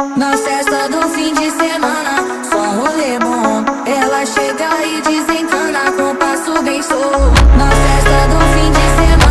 Na festa do fim de semana, só rolê bom. Ela chega e desencana com passo bem solto. Na festa do fim de semana.